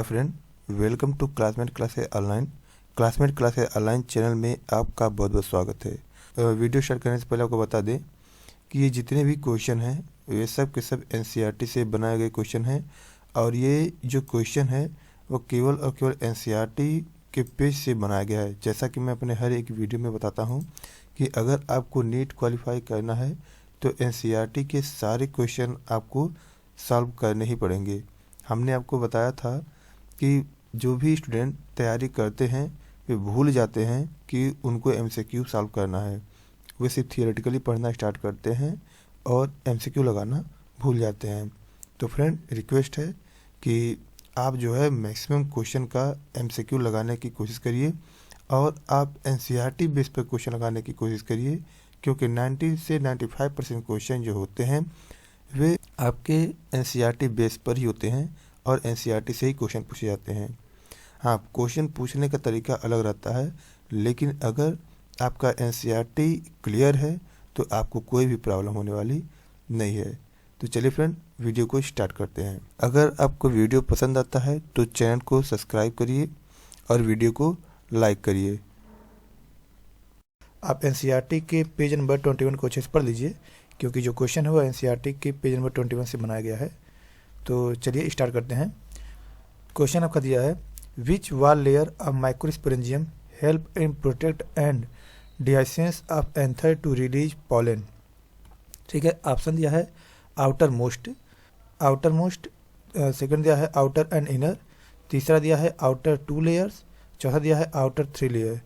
Hi friend, welcome to classmate classes online channel में आपका बहुत बहुत स्वागत है। वीडियो स्टार्ट करने से पहले आपको बता दें कि ये जितने भी क्वेश्चन हैं वे सब के सब एनसीईआरटी से बनाए गए क्वेश्चन हैं और ये जो क्वेश्चन है वो केवल और केवल एनसीईआरटी के पेज से बनाया गया है। जैसा कि मैं अपने हर एक वीडियो में बताता हूँ कि अगर आपको नीट क्वालिफाई करना है तो एनसीईआरटी के सारे क्वेश्चन आपको सॉल्व करने ही पड़ेंगे। हमने आपको बताया था कि जो भी स्टूडेंट तैयारी करते हैं वे भूल जाते हैं कि उनको एमसीक्यू सॉल्व करना है। वे सिर्फ थियोरेटिकली पढ़ना स्टार्ट करते हैं और एमसीक्यू लगाना भूल जाते हैं। तो फ्रेंड, रिक्वेस्ट है कि आप जो है मैक्सिमम क्वेश्चन का एमसीक्यू लगाने की कोशिश करिए और आप एनसीईआरटी बेस पर क्वेश्चन लगाने की कोशिश करिए, क्योंकि 90 से 95% क्वेश्चन जो होते हैं वे आपके एनसीईआरटी बेस पर ही होते हैं और एनसीईआरटी से ही क्वेश्चन पूछे जाते हैं। हाँ, क्वेश्चन पूछने का तरीका अलग रहता है, लेकिन अगर आपका एनसीईआरटी क्लियर है तो आपको कोई भी प्रॉब्लम होने वाली नहीं है। तो चलिए फ्रेंड, वीडियो को स्टार्ट करते हैं। अगर आपको वीडियो पसंद आता है तो चैनल को सब्सक्राइब करिए और वीडियो को लाइक करिए। आप एनसीईआरटी के पेज नंबर 21 को अच्छे से पढ़ लीजिए, क्योंकि जो क्वेश्चन है वो एनसीईआरटी के पेज नंबर 21 से बनाया गया है। तो चलिए स्टार्ट करते हैं। क्वेश्चन आपका दिया है, which wall layer of microsporangium help in protect and dehiscence of anther to release pollen. ठीक है, ऑप्शन दिया है आउटर मोस्ट, सेकंड दिया है आउटर एंड इनर, तीसरा दिया है आउटर 2 लेयर्स, चौथा दिया है आउटर 3 लेयर।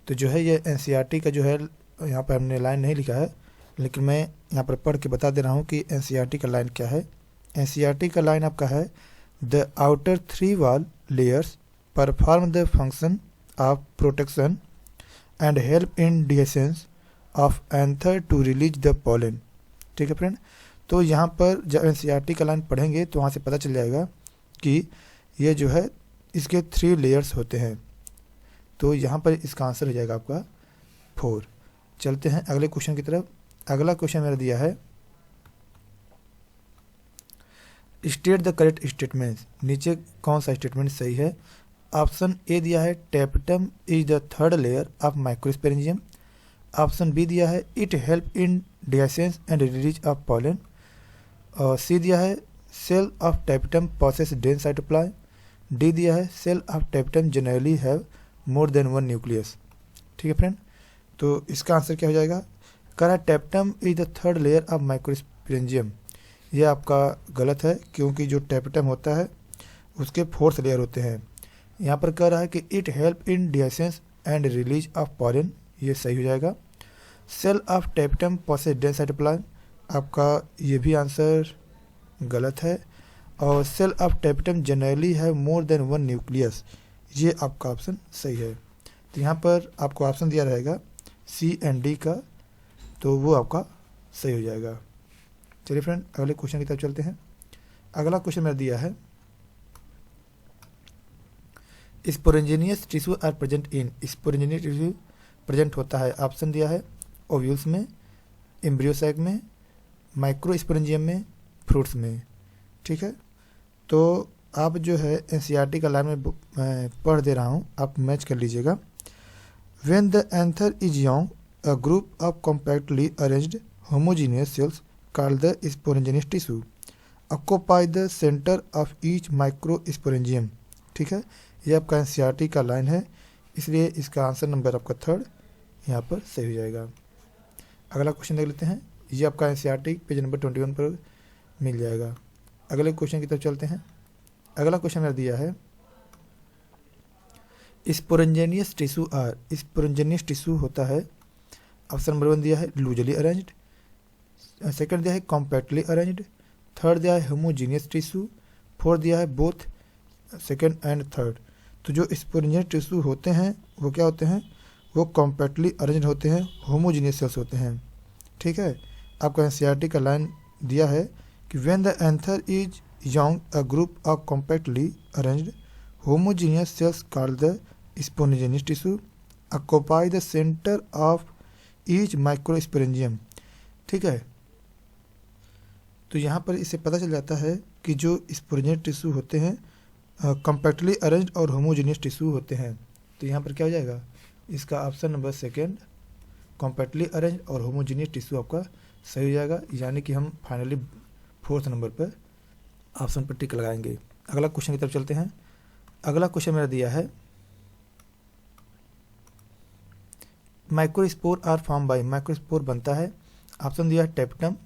तो जो है ये एनसीईआरटी का जो है, यहाँ पर हमने लाइन नहीं लिखा है, लेकिन मैं यहाँ पर पढ़ के बता दे रहा हूँ कि एनसीईआरटी का लाइन क्या है। एनसीईआरटी का लाइन आपका है, the outer 3 wall layers perform the function of protection and help in dehiscence of anther to release the pollen. ठीक है फ्रेंड, तो यहाँ पर जब एनसीईआरटी का लाइन पढ़ेंगे तो वहाँ से पता चल जाएगा कि ये जो है इसके 3 लेयर्स होते हैं। तो यहाँ पर इसका आंसर हो जाएगा आपका 4। चलते हैं अगले क्वेश्चन की तरफ। अगला क्वेश्चन मेरा दिया है, स्टेट द करेक्ट स्टेटमेंट। नीचे कौन सा स्टेटमेंट सही है? ऑप्शन ए दिया है tapetum is the 3rd layer of microsporangium. Option B दिया है it help in dehiscence and release of pollen. और सी दिया है cell of tapetum possess dense cytoplasm. D दिया है cell of tapetum generally have more than 1 nucleus. ठीक है friend, तो इसका आंसर क्या हो जाएगा? करा tapetum is the 3rd layer of microsporangium. ये आपका गलत है, क्योंकि जो टेपटम होता है उसके 4th लेयर होते हैं। यहाँ पर कह रहा है कि it help in dehiscence and release of pollen, ये सही हो जाएगा। Cell of tapetum possess dense cytoplasm, आपका ये भी आंसर गलत है। और सेल ऑफ टेपटम जनरली है मोर देन 1 न्यूक्लियस, ये आपका ऑप्शन सही है। तो यहाँ पर आपको ऑप्शन दिया रहेगा सी एंड डी का, तो वो आपका सही हो जाएगा। चलिए फ्रेंड, अगले क्वेश्चन की तरफ चलते हैं। अगला क्वेश्चन मेरा दिया है, sporogenous tissue are present in. Sporogenous tissue present होता है, ऑप्शन दिया है ओव्यूल्स में, एम्ब्रियो सैक में, माइक्रोस्पोरेंजियम में, फ्रूट्स में। ठीक है, तो आप जो है एनसीईआरटी का लाइन में पढ़ दे रहा हूँ, आप मैच कर लीजिएगा। When the anther is young, a group of compactly arranged homogeneous cells called the sporangious tissue occupy the center of each microsporangium। ठीक है, ये आपका एनसीईआरटी का लाइन है, इसलिए इसका आंसर नंबर आपका 3rd यहाँ पर सही हो जाएगा। अगला क्वेश्चन देख लेते हैं, ये आपका एनसीईआरटी पेज नंबर 21 पर मिल जाएगा। अगले क्वेश्चन की तरफ चलते हैं। अगला क्वेश्चन मेरा दिया है, स्पोरेंजिनियस टिश्यू आर। स्पोरेंजिनियस टिश्यू होता है, ऑप्शन नंबर 1 दिया है लूजली अरेंज्ड, सेकंड दिया है कॉम्पैक्टली अरेंज्ड, थर्ड दिया है होमोजीनियस टिश्यू, फोर्थ दिया है बोथ सेकंड एंड थर्ड। तो जो स्पोरेंजियस टिश्यू होते हैं वो क्या होते हैं? वो कॉम्पैक्टली अरेंज्ड होते हैं, होमोजीनियस सेल्स होते हैं। ठीक है, आपका एनसीईआरटी का लाइन दिया है कि when the anther is young, a group of compactly arranged homogeneous cells called the sporogenous tissue occupy the centre of each microsporangium. ठीक है, तो यहाँ पर इससे पता चल जाता है कि जो स्पोरेंजियस टिश्यू होते हैं कम्पैक्टली अरेंज्ड और होमोजीनियस टिश्यू होते हैं। तो यहाँ पर क्या हो जाएगा, इसका option number second compactly arranged और होमोजीनियस टिश्यू आपका सही हो जाएगा, यानी कि हम फाइनली फोर्थ नंबर पर ऑप्शन पर टिक लगाएंगे। अगला क्वेश्चन की तरफ चलते हैं। अगला क्वेश्चन मेरा दिया है microspore are form by, microspore बनता है, ऑप्शन दिया है टेप्टम,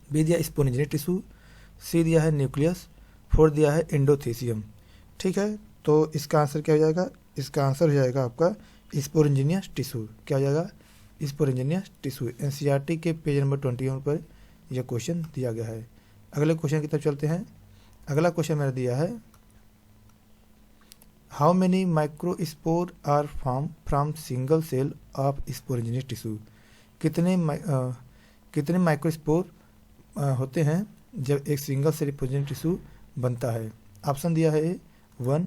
बी दिया स्पोरेंजियस टिश्यू, सी दिया है न्यूक्लियस, फोर्थ दिया है एंडोथेसियम। ठीक है, तो इसका आंसर क्या हो जाएगा, इसका आंसर हो जाएगा आपका स्पोरेंजियस टिश्यू। क्या हो जाएगा, स्पोरेंजियस टिश्यू। एनसीईआरटी के पेज नंबर 21 पर यह क्वेश्चन दिया गया है। अगले क्वेश्चन की तरफ चलते हैं। अगला क्वेश्चन मैंने दिया है how many microspore are form from single cell of sporogenous tissue, कितने माइक्रोस्पोर होते हैं जब एक सिंगल सेल स्पोरेंजियस टिश्यू बनता है। ऑप्शन दिया है 1,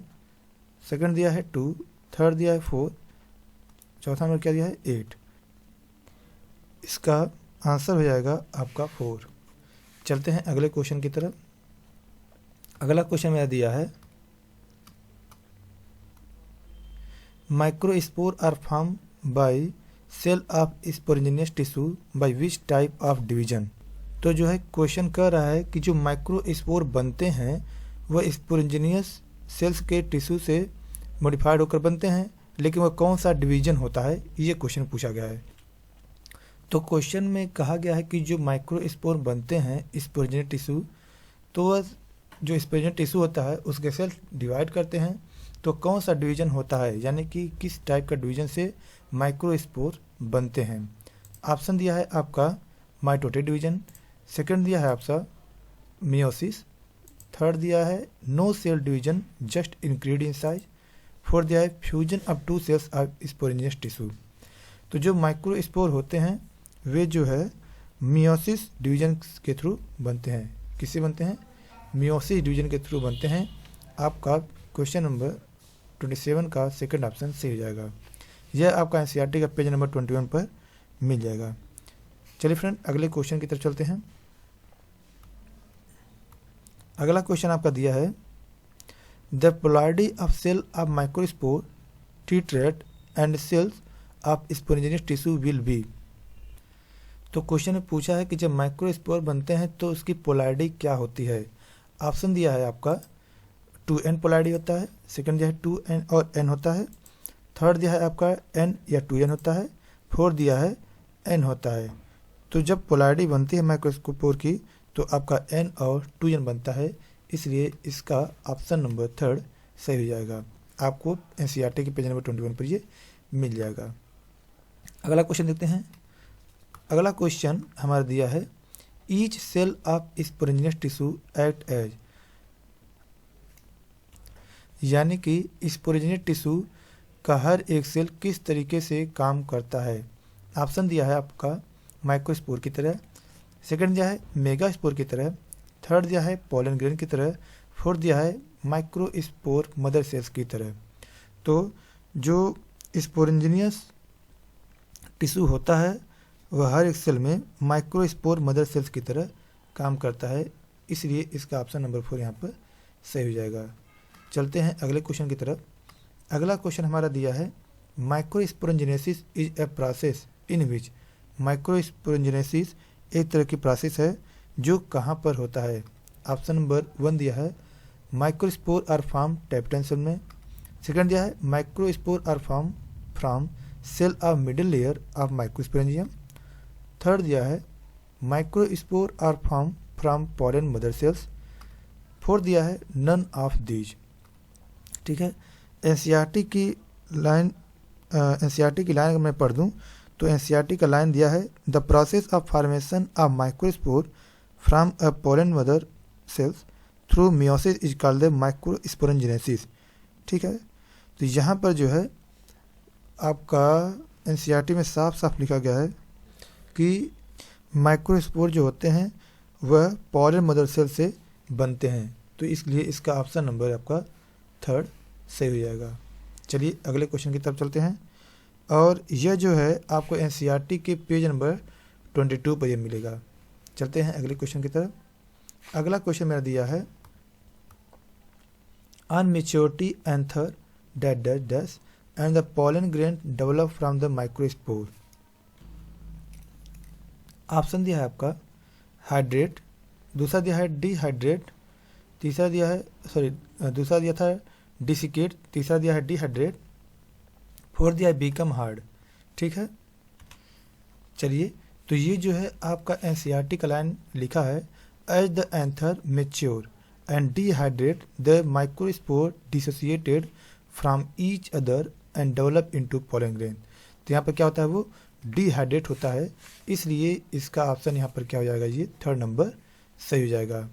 सेकंड दिया है 2, थर्ड दिया है 4, चौथा नंबर क्या दिया है 8। इसका आंसर हो जाएगा आपका 4। चलते हैं अगले क्वेश्चन की तरफ। अगला क्वेश्चन मेरा दिया है microspore are form by cell of sporogenous tissue by which type of division. तो जो है क्वेश्चन कह रहा है कि जो माइक्रोस्पोर बनते हैं वह स्पोरेंजियस सेल्स के टिश्यू से मॉडिफाइड होकर बनते हैं, लेकिन वह कौन सा डिवीजन होता है, ये क्वेश्चन पूछा गया है। तो क्वेश्चन में कहा गया है कि जो माइक्रोस्पोर बनते हैं स्पोरेंजियस टिश्यू, तो वह जो स्पोरेंजियस टिश्यू होता है उसके सेल डिवाइड करते हैं, तो कौन सा डिवीजन होता है, यानी कि किस टाइप का डिवीजन से माइक्रोस्पोर बनते हैं। ऑप्शन दिया है आपका माइटोटिक डिवीजन, सेकंड दिया है आपका मियोसिस, थर्ड दिया है no cell division just increase in size, fourth दिया है fusion of 2 cells of sporogenous tissue. तो जो माइक्रोस्पोर होते हैं वे जो है मियोसिस डिवीजन के थ्रू बनते हैं। किससे बनते हैं, मियोसिस डिवीजन के थ्रू बनते हैं। आपका क्वेश्चन नंबर 27 का सेकंड ऑप्शन सही हो जाएगा। यह आपका एनसीईआरटी का पेज नंबर 21 पर मिल जाएगा। चलिए फ्रेंड अगले क्वेश्चन की तरफ चलते हैं। अगला क्वेश्चन आपका दिया है the polarity of cell of microspore tetrad and cells of sporogenous tissue will be. तो क्वेश्चन में पूछा है कि जब माइक्रोस्पोर बनते हैं तो उसकी पोलैरिटी क्या होती है। ऑप्शन दिया है आपका 2n पोलैरिटी होता है, सेकंड दिया है 2n और n होता है, थर्ड दिया है आपका n या 2n होता है, फोर्थ दिया है n होता है। तो जब पोलैरिटी बनती है माइक्रोस्पोर की तो आपका n और 2n बनता है, इसलिए इसका ऑप्शन नंबर थर्ड सही हो जाएगा। आपको एनसीईआरटी के पेज नंबर 21 पर ये मिल जाएगा। अगला क्वेश्चन देखते हैं। अगला क्वेश्चन हमारा दिया है each cell of sporogenous tissue act as, यानी कि स्पोरेंजियस टिश्यू का हर एक सेल किस तरीके से काम करता है। ऑप्शन दिया है आपका माइक्रोस्पोर की तरह, सेकंड दिया है मेगास्पोर की तरह, थर्ड दिया है पोलन ग्रेन की तरह, फोर्थ दिया है माइक्रोस्पोर मदर सेल्स की तरह। तो जो स्पोरेंजियस टिश्यू होता है वह हर एक सेल में माइक्रोस्पोर मदर सेल्स की तरह काम करता है, इसलिए इसका ऑप्शन नंबर 4 यहाँ पर सही हो जाएगा। चलते हैं अगले क्वेश्चन की तरफ। अगला क्वेश्चन हमारा दिया है माइक्रोस्पोरेंजिनेसिस इज ए प्रोसेस इन विच, माइक्रोस्पोरेंजिनेसिस एक तरह की प्रोसेस है जो कहाँ पर होता है। ऑप्शन नंबर 1 दिया है microspore are form tapetum cell में, सेकंड दिया है microspore are form from cell of middle layer of microsporangium, third दिया है microspore are form from pollen mother cells, fourth दिया है नन ऑफ दीज। ठीक है, एनसीईआरटी की लाइन अगर मैं पढ़ दूं तो एनसीईआरटी का लाइन दिया है the process of formation of microspore from a pollen mother cells through meiosis is called the microsporogenesis. ठीक है, तो यहाँ पर जो है आपका एनसीईआरटी में साफ साफ लिखा गया है कि माइक्रोस्पोर जो होते हैं वह पोलन मदर सेल से बनते हैं, तो इसलिए इसका ऑप्शन नंबर आपका थर्ड सही हो जाएगा। चलिए अगले क्वेश्चन की तरफ चलते हैं, और यह जो है आपको एनसीईआरटी के पेज नंबर 22 पर यह मिलेगा। चलते हैं अगले क्वेश्चन की तरफ। अगला क्वेश्चन मेरा दिया है on maturity anther dash dash dash and the pollen grain develop from the microspore। Option दिया है आपका हाइड्रेट, दूसरा दिया है डिहाइड्रेट, तीसरा दिया है दूसरा दिया था डिसिकेट, तीसरा दिया है डिहाइड्रेट, फोर्थ दिया है बिकम हार्ड। ठीक है, चलिए तो ये जो है आपका एनसीईआरटी का लाइन लिखा है, as the anther mature and dehydrate the microspore dissociated from each other and develop into pollen grain. तो यहाँ पर क्या होता है, वो डिहाइड्रेट होता है, इसलिए इसका ऑप्शन यहाँ पर क्या हो जाएगा, ये थर्ड नंबर सही हो जाएगा।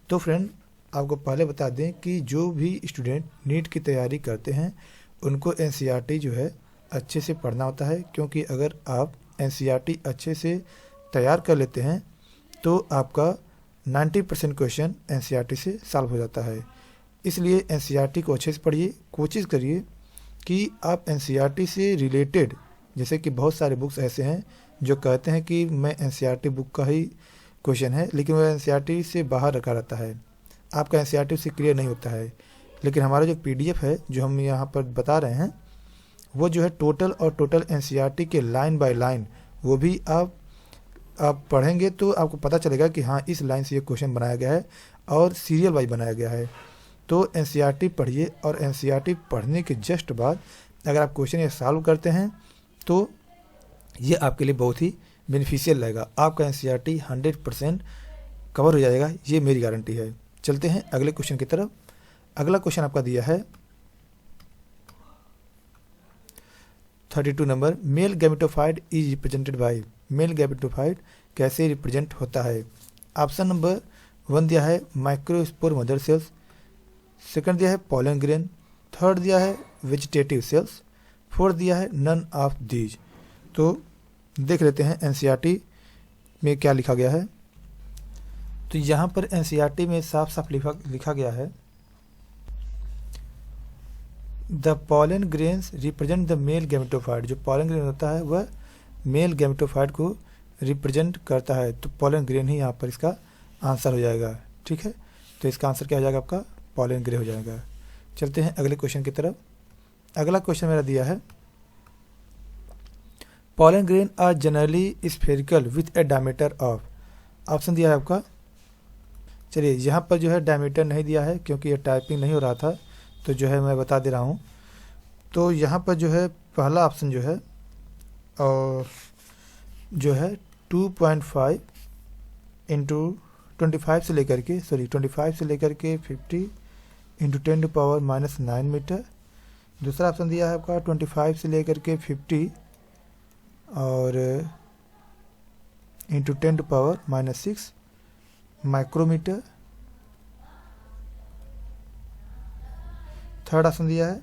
तो फ्रेंड आपको पहले बता दें कि जो भी स्टूडेंट नीट की तैयारी करते हैं उनको एनसीईआरटी जो है अच्छे से पढ़ना होता है, क्योंकि अगर आप एनसीईआरटी अच्छे से तैयार कर लेते हैं तो आपका 90% क्वेश्चन एनसीईआरटी से सॉल्व हो जाता है। इसलिए एनसीईआरटी को अच्छे से पढ़िए, कोशिश करिए कि आप एनसीईआरटी से रिलेटेड, जैसे कि बहुत सारे बुक्स ऐसे हैं जो कहते हैं कि मैं एनसीईआरटी बुक का ही क्वेश्चन है, लेकिन वह एनसीईआरटी से बाहर रखा रहता है, आपका एनसीईआरटी से क्लियर नहीं होता है। लेकिन हमारा जो पीडीएफ है जो हम यहाँ पर बता रहे हैं वो जो है टोटल एनसीईआरटी के लाइन बाय लाइन, वो भी आप पढ़ेंगे तो आपको पता चलेगा कि हाँ इस लाइन से ये क्वेश्चन बनाया गया है और सीरियल वाइज बनाया गया है। तो एनसीईआरटी पढ़िए और एनसीईआरटी पढ़ने के जस्ट बाद अगर आप क्वेश्चन ये सॉल्व करते हैं तो ये आपके लिए बहुत ही बेनिफिशियल रहेगा, आपका एनसीईआरटी 100% कवर हो जाएगा, ये मेरी गारंटी है। चलते हैं अगले क्वेश्चन की तरफ। अगला क्वेश्चन आपका दिया है 32 number, male gametophyte is represented by. Male gametophyte कैसे रिप्रेजेंट होता है? ऑप्शन नंबर 1 दिया है माइक्रोस्पोर मदर सेल्स, सेकंड दिया है पोलन ग्रेन, थर्ड दिया है वेजिटेटिव सेल्स, फोर्थ दिया है नन ऑफ दीज। तो देख लेते हैं एनसीईआरटी में क्या लिखा गया है। तो यहाँ पर एनसीईआरटी में साफ साफ लिखा गया है, the pollen grains represent the male gametophyte. जो पोलन ग्रेन होता है वह मेल गैमेटोफाइट को रिप्रेजेंट करता है, तो पोलन ग्रेन ही यहाँ पर इसका आंसर हो जाएगा। ठीक है, तो इसका आंसर क्या हो जाएगा, आपका पोलन ग्रेन हो जाएगा। चलते हैं अगले क्वेश्चन की तरफ। अगला क्वेश्चन मेरा दिया है, pollen grain are generally spherical with a diameter of. Option दिया है आपका, चलिए यहाँ पर जो है डायमीटर नहीं दिया है क्योंकि ये टाइपिंग नहीं हो रहा था, तो जो है मैं बता दे रहा हूँ। तो यहाँ पर जो है पहला ऑप्शन जो है और जो है 2.5 इंटू 25 से लेकर के 50 इंटू 10⁻⁻9 मीटर। दूसरा ऑप्शन दिया है आपका 25 से लेकर के 50 और इंटू 10⁻⁻6 माइक्रोमीटर। थर्ड ऑप्शन दिया है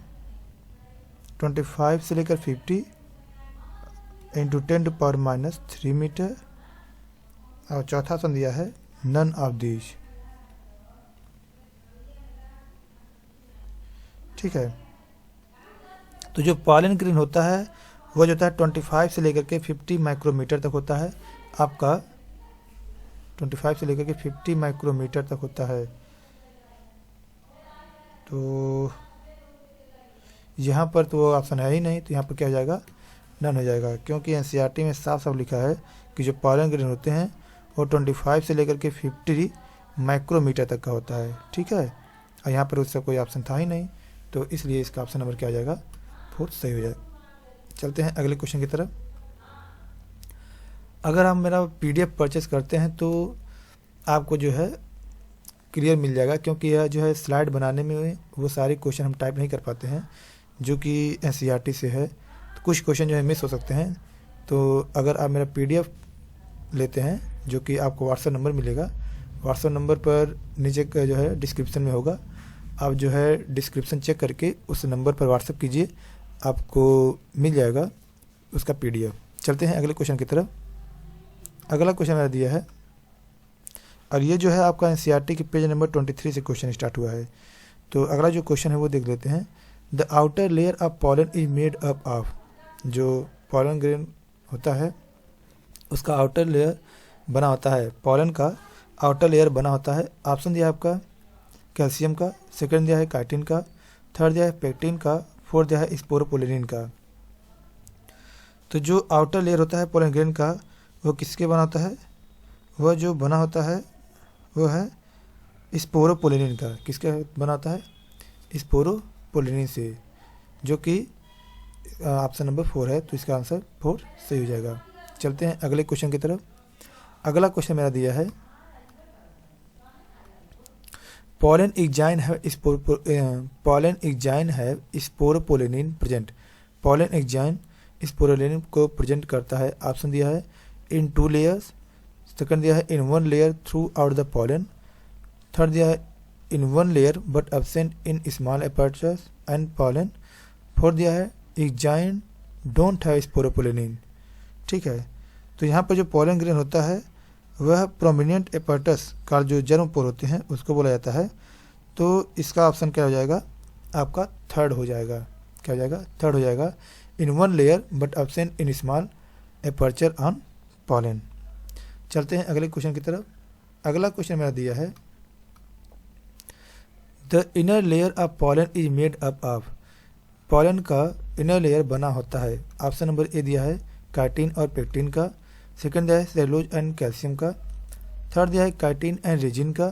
25 से लेकर 50 इंटू 10⁻⁻3 मीटर। और चौथा ऑप्शन दिया है नन ऑफ दीज। ठीक है, तो जो पोलन ग्रेन होता है वह जो होता है 25 से लेकर के 50 माइक्रोमीटर तक होता है, आपका 25 से लेकर के 50 माइक्रोमीटर तक होता है। तो यहाँ पर तो वो ऑप्शन है ही नहीं, तो यहाँ पर क्या हो जाएगा, नन हो जाएगा, क्योंकि एनसीईआरटी में साफ साफ लिखा है कि जो पोलन ग्रेन होते हैं वो 25 से लेकर के 50 माइक्रोमीटर तक का होता है। ठीक है, और यहाँ पर उसका कोई ऑप्शन था ही नहीं, तो इसलिए इसका ऑप्शन नंबर क्या हो जाएगा, 4 सही हो जाएगा। चलते हैं अगले क्वेश्चन की तरफ। अगर हम मेरा पीडीएफ परचेस करते हैं तो आपको जो है क्लियर मिल जाएगा, क्योंकि यह जो है स्लाइड बनाने में वो सारे क्वेश्चन हम टाइप नहीं कर पाते हैं जो कि एनसीईआरटी से है, तो कुछ क्वेश्चन जो है मिस हो सकते हैं। तो अगर आप मेरा पीडीएफ लेते हैं जो कि आपको व्हाट्सएप नंबर मिलेगा, व्हाट्सएप नंबर पर नीचे का जो है डिस्क्रिप्शन में होगा, आप जो है डिस्क्रिप्शन चेक करके उस नंबर पर व्हाट्सएप कीजिए, आपको मिल जाएगा उसका पीडीएफ। चलते हैं अगले क्वेश्चन की तरफ। अगला क्वेश्चन मेरा दिया है और ये जो है आपका एनसीईआरटी के पेज नंबर 23 से क्वेश्चन स्टार्ट हुआ है। तो अगला जो क्वेश्चन है वो देख लेते हैं। The outer layer of pollen is made up of. जो पोलन ग्रेन होता है उसका आउटर लेयर बना होता है, पोलन का आउटर लेयर बना होता है। ऑप्शन दिया आपका कैल्शियम का, सेकंड दिया है काइटिन का, थर्ड दिया है पेक्टिन का, फोर्थ दिया है स्पोरोपोलिनिन का। तो जो आउटर लेयर होता है पोलन ग्रेन का वो किसके बना होता है, वह जो बना होता है वो है स्पोरोपोलिनिन का। किसका बना होता है, स्पोरोपोलिनिन से, जो कि ऑप्शन नंबर 4 है। तो इसका आंसर 4 सही हो जाएगा। चलते हैं अगले क्वेश्चन की तरफ। अगला क्वेश्चन मेरा दिया है pollen enzyme have sporopollenin present. pollen enzyme sporopollenin को प्रेजेंट करता है। ऑप्शन दिया है इन 2 लेयर्स, सेकंड दिया है in 1 layer throughout the pollen, third दिया है in 1 layer but absent in small apertures and pollen, fourth दिया है enzyme डोंट हैव स्पोरोपोलिनिन। ठीक है, तो यहाँ पर जो pollen ग्रेन होता है वह प्रोमिनेंट एपर्टस का जो जर्म पोर होते हैं उसको बोला जाता है। तो इसका ऑप्शन क्या हो जाएगा, आपका थर्ड हो जाएगा। क्या हो जाएगा, थर्ड हो जाएगा। इन 1 layer but absent in small aperture on pollen। चलते हैं अगले क्वेश्चन की तरफ। अगला क्वेश्चन मेरा दिया है the inner layer of pollen is made up of. pollen का इनर लेयर बना होता है। ऑप्शन नंबर ए दिया है काइटिन और पेक्टिन का, सेकंड दिया है सेलुलोज एंड कैल्शियम का, थर्ड दिया है काइटिन एंड रेजिन का,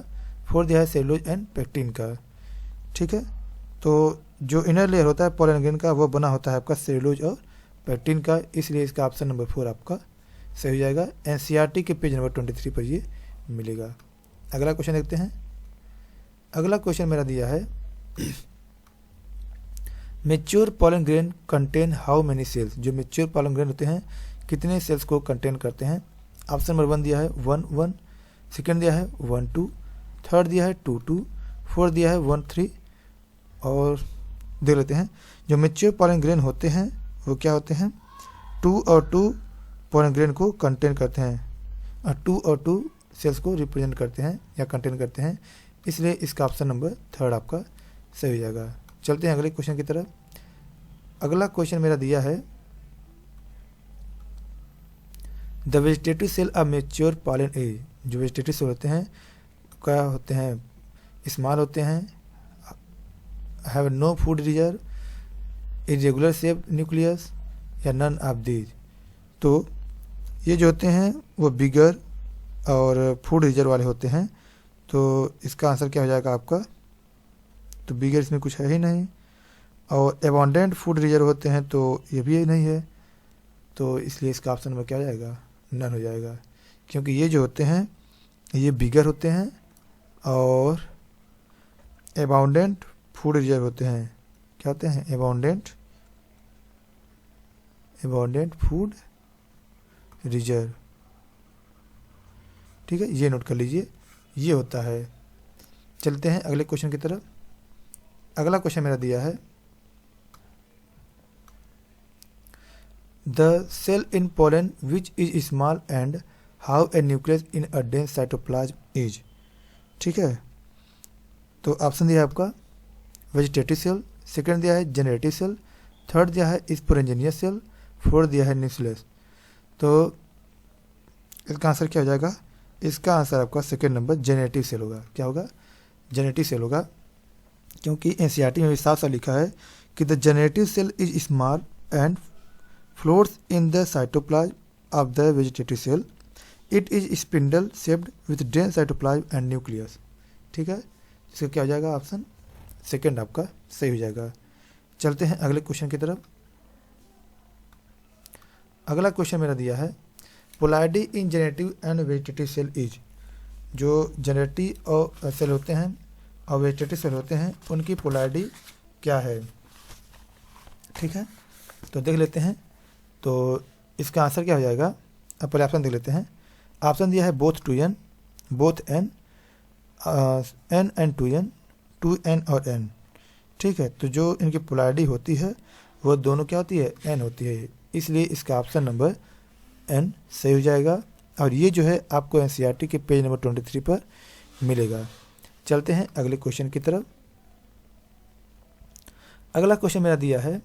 फोर्थ दिया है सेलुलोज एंड पेक्टिन का। ठीक है, तो जो इनर लेयर होता है पोलन ग्रेन का वो बना होता है आपका सेलुलोज और पेक्टिन का, इसलिए इसका ऑप्शन नंबर 4 आपका सही हो जाएगा। एनसीईआरटी के पेज नंबर 23 पर ये मिलेगा। अगला क्वेश्चन देखते हैं। अगला क्वेश्चन मेरा दिया है mature pollen grain contain how many cells. जो मेच्योर पोलन ग्रेन होते हैं कितने सेल्स को कंटेन करते हैं। ऑप्शन नंबर 1 दिया है 1 1, सेकंड दिया है 1 2, थर्ड दिया है 2 2, फोर्थ दिया है 1 3। और देख लेते हैं जो मेच्योर पोलन ग्रेन होते हैं वो क्या होते हैं, 2 और 2 पोलन ग्रेन को कंटेन करते हैं और 2 और 2 सेल्स को रिप्रेजेंट करते हैं या कंटेन करते हैं, इसलिए इसका ऑप्शन नंबर 3 आपका सही हो जाएगा। चलते हैं अगले क्वेश्चन की तरफ। अगला क्वेश्चन मेरा दिया है the vegetative cell of mature pollen a. जो वेजिटेटिव सेल होते हैं क्या होते हैं, स्मॉल होते हैं, have no food reserve, irregular shape nucleus या नन ऑफ दीज। तो ये जो होते हैं वो बिगर और फूड रिजर्व वाले होते हैं। तो इसका आंसर क्या हो जाएगा आपका, तो बिगर इसमें कुछ है ही नहीं, और एबंडेंट फूड रिजर्व होते हैं तो ये भी नहीं है, तो इसलिए इसका ऑप्शन में क्या हो जाएगा, नन हो जाएगा। क्योंकि ये जो होते हैं ये बिगर होते हैं और एबाउंडेंट फूड रिजर्व होते हैं। क्या होते हैं, एबाउंडेंट फूड रिजर्व। ठीक है, ये नोट कर लीजिए, ये होता है। चलते हैं अगले क्वेश्चन की तरफ। अगला क्वेश्चन मेरा दिया है the cell in pollen which is small and how a nucleus in a dense cytoplasm is. ठीक है, तो ऑप्शन दिया है आपका वेजिटेटिव सेल, सेकंड दिया है जनरेटिव सेल, थर्ड दिया है स्पोरेंजिनियस सेल, फोर्थ दिया है न्यूक्लियस। तो इसका आंसर क्या हो जाएगा, इसका आंसर आपका सेकंड नंबर जनरेटिव सेल होगा। क्या होगा, जनरेटिव सेल होगा, क्योंकि एनसीईआरटी में भी साफ साफ लिखा है कि the generative cell is small and floats in the cytoplasm of the vegetative cell. It is spindle shaped with dense cytoplasm and nucleus. ठीक है, इसका क्या हो जाएगा, ऑप्शन सेकंड आपका सही हो जाएगा। चलते हैं अगले क्वेश्चन की तरफ। अगला क्वेश्चन मेरा दिया है polarity in generative and vegetative cell is. जो जेनेटिव और सेल होते हैं और वेजिटेटिव सेल होते हैं उनकी पोलैरिटी क्या है। ठीक है, तो देख लेते हैं। तो इसका आंसर क्या हो जाएगा, अब पहले ऑप्शन देख लेते हैं। ऑप्शन दिया है both 2n, both n, n and 2n, 2n और n। ठीक है, तो जो इनकी पोलैरिटी होती है वो दोनों क्या होती है, n होती है, इसलिए इसका ऑप्शन नंबर n सही हो जाएगा। और ये जो है आपको एनसीईआरटी के पेज नंबर 23 पर मिलेगा। चलते हैं अगले क्वेश्चन की तरफ। अगला क्वेश्चन मेरा दिया है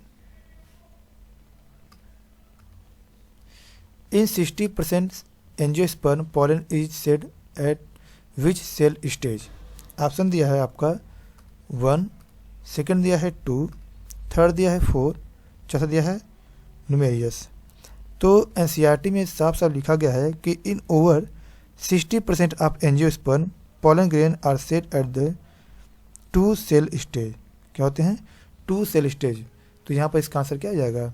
in 60% angiosperm pollen is shed at which cell stage. Option दिया है आपका 1, सेकंड दिया है 2, थर्ड दिया है 4, चौथा दिया है न्यूमेरियस। तो एनसीईआरटी में साफ साफ लिखा गया है कि in over 60% of angiosperm pollen grain are set at the 2 cell stage. क्या होते हैं? 2 सेल स्टेज। तो यहाँ पर इसका आंसर क्या हो जाएगा?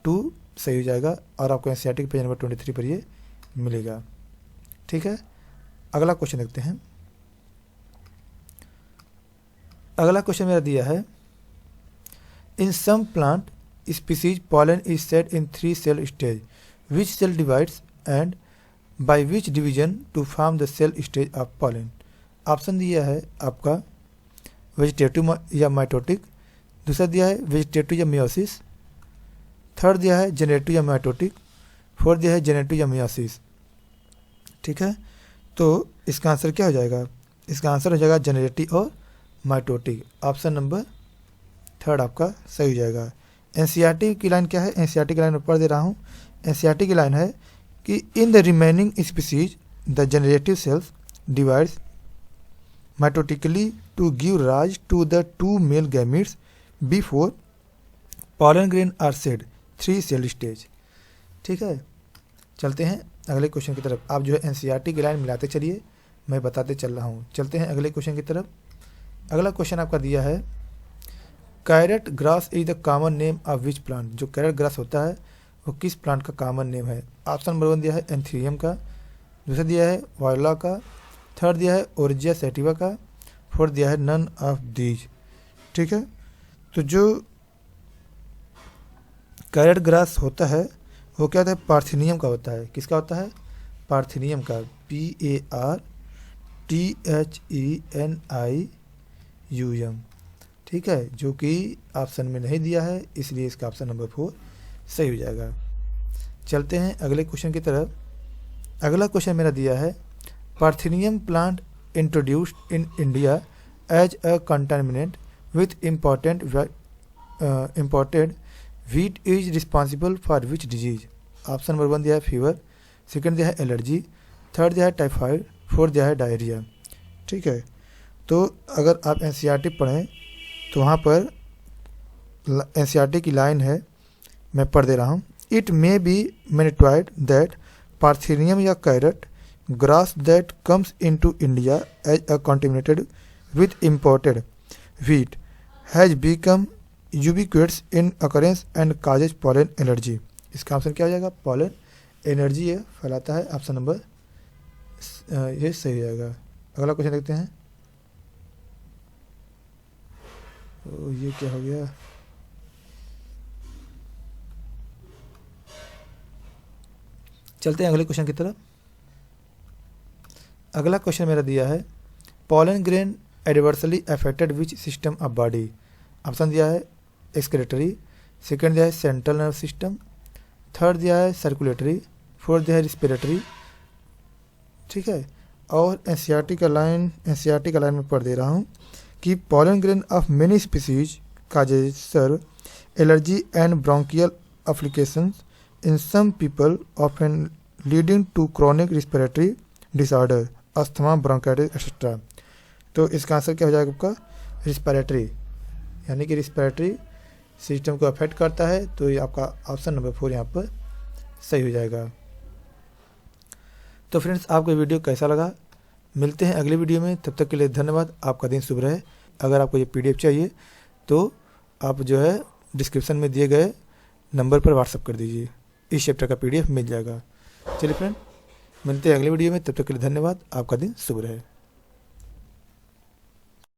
2 सही हो जाएगा और आपको एनसीईआरटी के पेज नंबर 23 पर ये मिलेगा। ठीक है, अगला क्वेश्चन देखते हैं। अगला क्वेश्चन मेरा दिया है, in some plant species pollen is set in 3 cell stage. Which cell divides and by which division to form the cell stage of pollen? Option दिया है आपका वेजिटेटिव या माइटोटिक, दूसरा दिया है वेजिटेटिव या मियोसिस, थर्ड दिया है जेनेरेटिव या माइटोटिक, फोर्थ दिया है जेनेरेटिव या मियोसिस। ठीक है, तो इसका आंसर क्या हो जाएगा? इसका आंसर हो जाएगा जेनेरेटिव और माइटोटिक। ऑप्शन नंबर थर्ड आपका सही हो जाएगा। एनसीईआरटी की लाइन क्या है? एनसीईआरटी की लाइन ऊपर दे रहा हूँ। एनसीईआरटी की लाइन है कि in the remaining species the generative cells divides mitotically to give rise to the 2 male gametes before pollen grain are shed 3 cell stage. ठीक है, चलते हैं अगले क्वेश्चन की तरफ। आप जो है एनसीईआरटी की लाइन मिलाते चलिए, मैं बताते चल रहा हूँ। चलते हैं अगले क्वेश्चन की तरफ। अगला क्वेश्चन आपका दिया है, carrot grass is the common name of which plant. जो कैरेट ग्रास होता है वो किस प्लांट का कॉमन नेम है? ऑप्शन नंबर 1 दिया है एंथीरियम का, दूसरा दिया है वायला का, थर्ड दिया है ओरिजिया सैटिवा का, फोर्थ दिया है नन ऑफ दीज। ठीक है, तो जो कैरेट ग्रास होता है वो क्या होता है? पार्थिनियम का होता है। किसका होता है? पार्थिनियम का, PARTHENIUM। ठीक है, जो कि ऑप्शन में नहीं दिया है, इसलिए इसका ऑप्शन नंबर 4 सही हो जाएगा। चलते हैं अगले क्वेश्चन की तरफ। अगला क्वेश्चन मेरा दिया है, parthenium plant introduced in India as a contaminant with imported wheat is responsible for which disease. Option number 1 दिया है फीवर, सेकंड दिया है एलर्जी, थर्ड दिया है टाइफाइड, फोर्थ दिया है डायरिया। ठीक है, तो अगर आप एनसीईआरटी पढ़ें तो वहाँ पर एनसीईआरटी की लाइन है, मैं पढ़ दे रहा हूँ। It may be mentioned that parthenium या carrot grass that comes into India as a contaminated with imported wheat has become ubiquitous in occurrence and causes pollen allergy. इसका ऑप्शन क्या हो जाएगा? पॉलन एनर्जी ये फैलाता है। ऑप्शन नंबर ये सही हो जाएगा। अगला क्वेश्चन देखते हैं। तो ये क्या हो गया? चलते हैं अगले क्वेश्चन की तरफ। अगला क्वेश्चन मेरा दिया है, pollen grain adversely affected which system of body। Option दिया है एक्सक्रेटरी, सेकंड दिया है सेंट्रल नर्व सिस्टम, थर्ड दिया है सर्कुलेटरी, फोर्थ दिया है रिस्पिरेटरी। ठीक है, और एनसीईआरटी का लाइन में पढ़ दे रहा हूँ कि pollen grain of many species causes serve allergy and bronchial afflictions in some people, often leading to chronic respiratory disorder, asthma, bronchitis etcetera. तो इसका आंसर क्या हो जाएगा आपका? रिस्पिरेटरी, यानी कि रिस्पिरेटरी सिस्टम को अफेक्ट करता है। तो ये आपका ऑप्शन नंबर 4 यहाँ पर सही हो जाएगा। तो फ्रेंड्स, आपको वीडियो कैसा लगा? मिलते हैं अगले वीडियो में, तब तक के लिए धन्यवाद। आपका दिन शुभ रहे। अगर आपको ये PDF चाहिए तो आप जो है डिस्क्रिप्शन में दिए गए नंबर पर व्हाट्सअप कर दीजिए, इस चैप्टर का PDF मिल जाएगा। चलिए फ्रेंड, मिलते हैं अगले वीडियो में, तब तक के लिए धन्यवाद। आपका दिन शुभ रहे।